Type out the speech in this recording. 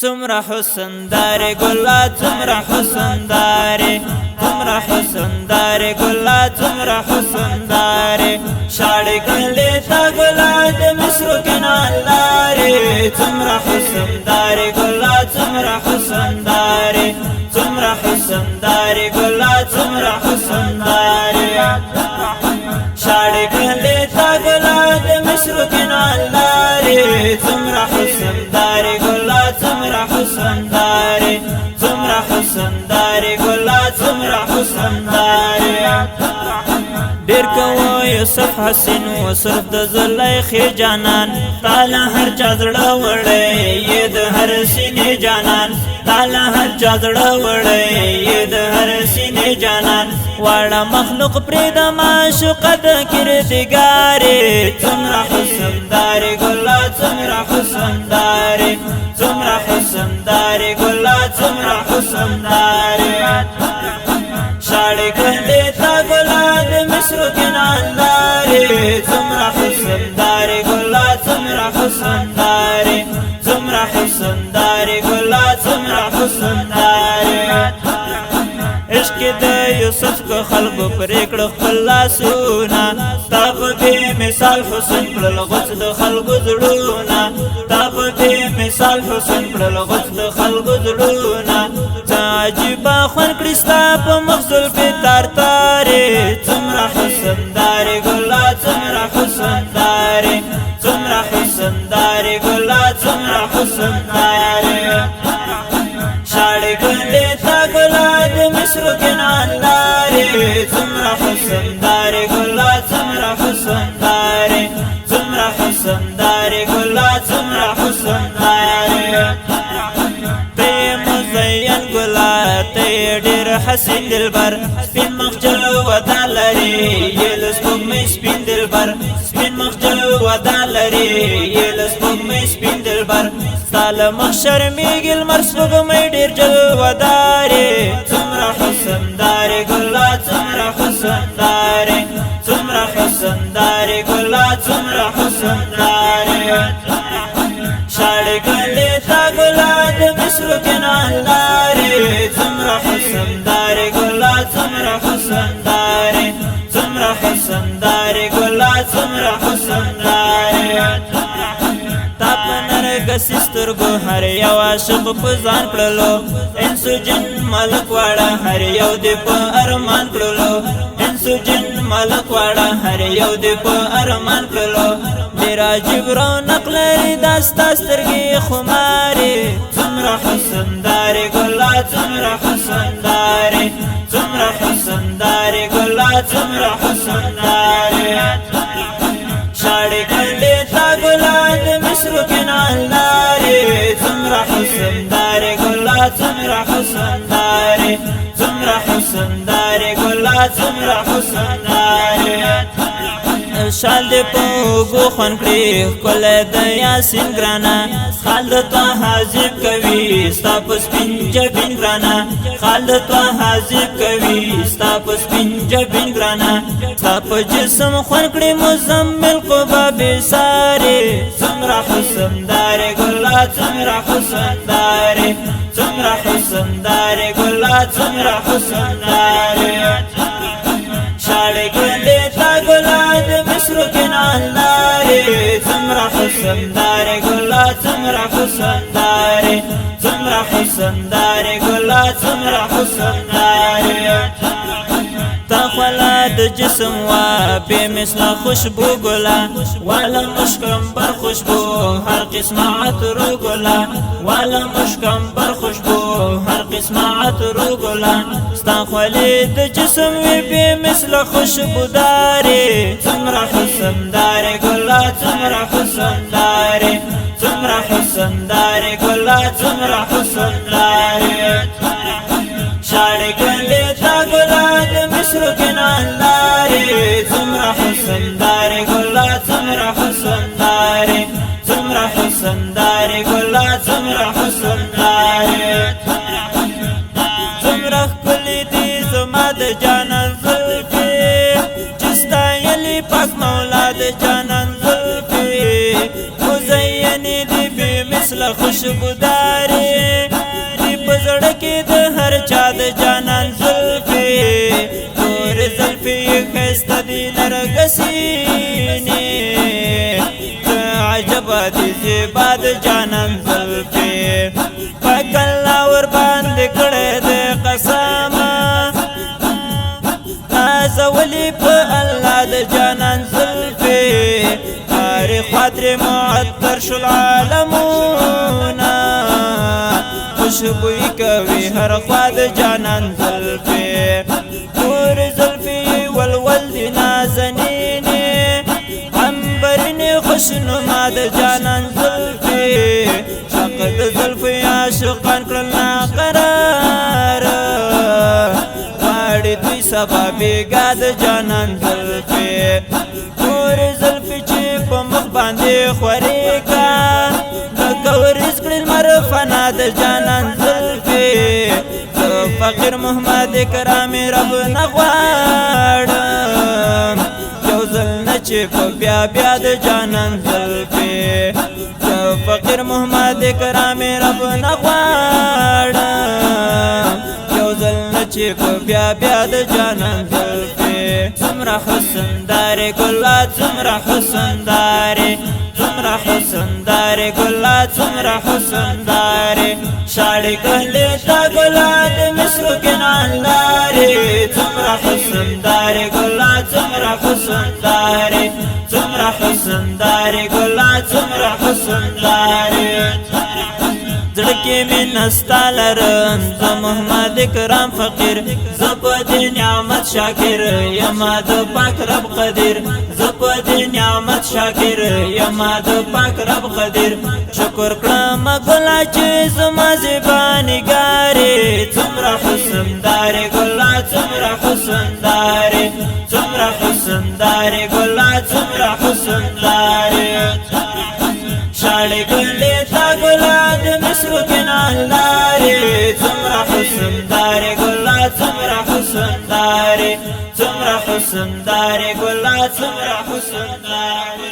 څومره حسن دارې ګلا څومره حسن دارې څومره حسن دارې ګلا څومره حسن دارې شاړې کړلې تا ګلا د مصر کنار لارې څومره حسن دارې ګلا څومره حسن دارې څومره حسن دارې ګلا څومره حسن دارې شاړې کړلې تا ګلا د مصر کنار لارې څومره حسن دارې ګلا څومره حسن دارې څومره حسن دارې ګلا څومره حسن دارې ډېر کوو یوسف حسین و صرف د زلیخې جانان تاله هر چا زړه وړی یې د هر سینې جانان تاله هر چا زړه وړی یې د هر سینې جانان واړه مخلوق پرې د معشوقه د کردګارې څومره حسن دارې ګلا څومره حسن دارې څومره حسن دارې ګلا څومره حسن دارې شاړې کړلې تا ګلا د مصر کنار لارې څومره حسن دارې ګلا څومره حسن دارې څومره حسن دارې ګلا څومره حسن دارې عشق د یوسف کو خلق پرېکړه خپل لاسونه تا په بې مثال حسن کړل غوڅ د خلقو زړونه تا په بې مثال حسن کړل غوڅ د خلقو زړونه څه عجیبه خوند کړي ستا په مخ زلفې تار تارې څومره حسن دارې ګلا څومره حسن دارې څومره حسن دارې ګلا څومره حسن دارې شاړې کړلې تا ګلا د مصر کنار لارې څومره حسن دارې ګلا څومره حسن دارې څومره حسن دارې ګلا څومره حسن دارې ته مزین ګلا ته ډېر حسین دلبر سپین مخ جلو ودا لري یې له سپوږمۍ سپین دلبر سپین مخ جلو ودا لري یې له سپوږمۍ سپین دلبر ستا له مخ شرمېږي لمر سپوږمۍ ډېر جلوهدارې څومره حسن دارې ګلا څومره حسن دارې څومره حسن دارې ګلا څومره حسن دارې شاړې کړلې تا ګلا د مصر کنار لارې څومره حسن دارې ګلا څومره حسن دارې څومره حسن دارې ګلا څومره حسن دارې تا په نرګسي سترګو هر یو عاشق په ځان کړلو انسو جن ملک واړه هر یو دې په ارمان کړلو انسو جن ملک واړه هر یو دې په ارمان کړلو ډېر عجیب رونق لري دا ستا سترګې خمارې څومره حسن دارې ګلا څومره حسن دارې څومره حسن دارې ګلا څومره حسن دارې شاړې کړلې تا ګلا د مصر کنار لارې څومره حسن دارې ګلا څومره حسن دارې څومره حسن دارې ګلا څومره حسن دارې شال دې په اوږو خوند کړي ښکلی د یاسین ګرانه خال د طه ذیب کوي ستا په سپین جبین ګرانه خال د طه ذیب کوي ستا په سپین جبین ګرانه ستا په جسم خوند کړي مزمل قبا بېسارې څومره حسن دارې ګلا څومره حسن دارې څومره حسن دارې ګلا څومره حسن دارې شاړې کړلې تا ګلا د مصر کنار لارې څومره حسن دارې ګلا څومره حسن دارې څومره حسن دارې ګلا څومره حسن دارې تا خلا د جسم وا بې مثله خوشبو ګلا والا مشکم بر خوشبو هر قسمه عطرو ګلا والا مشکم بر خوشبو هر قسمه عطرو ګلا ستا خولې د جسم وي بې مثله خوشبو دارې څومره حسن دارې ګلا څومره حسن دارې څومره حسن دارې ګلا څومره حسن دارې شاړې کړلې تا ګلا د مصر کنار لارې څومره حسن دارې ګلا څومره حسن دارې څومره حسن دارې ګلا څومره حسن دارې څومره ښکلې دي زما د جانان زلفې چې ستایلې پاک مولا د جانان زلفې مزینې دي بې مثله خوشبودارې جانان زلفی تور زلفی خسته دی نرگسینی عجب دی زیبا د جانان زلفی پاک الله ور باندې کړه د قسم نازولی په الله د جانان زلفی هر خاطر معطر شو العالمونه خوشبوئی کوي هر خوا د جانان زلفی تور زلفی ولول دی نازنینی عنبرین خوشنما د جانان زلفی حق د زلفی عاشقان کړل ناقرار غاړي دوی سبا بیګا د جانان زلفی تور زلفی چې په مخ باندې خورېږه ورز کړل مرفنا د جانان زلفی فقیر محمد کرام رب نغواړم یو ځل نه چې په بیا بیا د جانان زلفی فقیر محمد کرام رب نغواړم یو ځل نه چې په بیا بیا د جانان زلفی څومره حسن دارې ګلا څومره حسن دارې څومره حسن دارې ګلا څومره حسن دارې شاړې کهلې تا ګلا د مصر کنان لارې څومره حسن دارې ګلا څومره حسن دارې څومره حسن دارې ګلا څومره حسن دارې زړه کې مې نستا لرم زه محمد کرام فقیر زه په دې نعمت شاکر یما د پاک رب قدیر زه په دې نعمت شاکر یما د پاک رب قدیر شکر کړم ګلا چې زما زیبا نګارې څومره حسن دارې ګلا څومره حسن دارې څومره حسن دارې ګلا څومره حسن دارې شاړې ګلې تا ګلا د مصر کنان لارې څومره حسن دارې ګلا څومره حسن دارې څومره حسن دارې ګلا څومره حسن دارې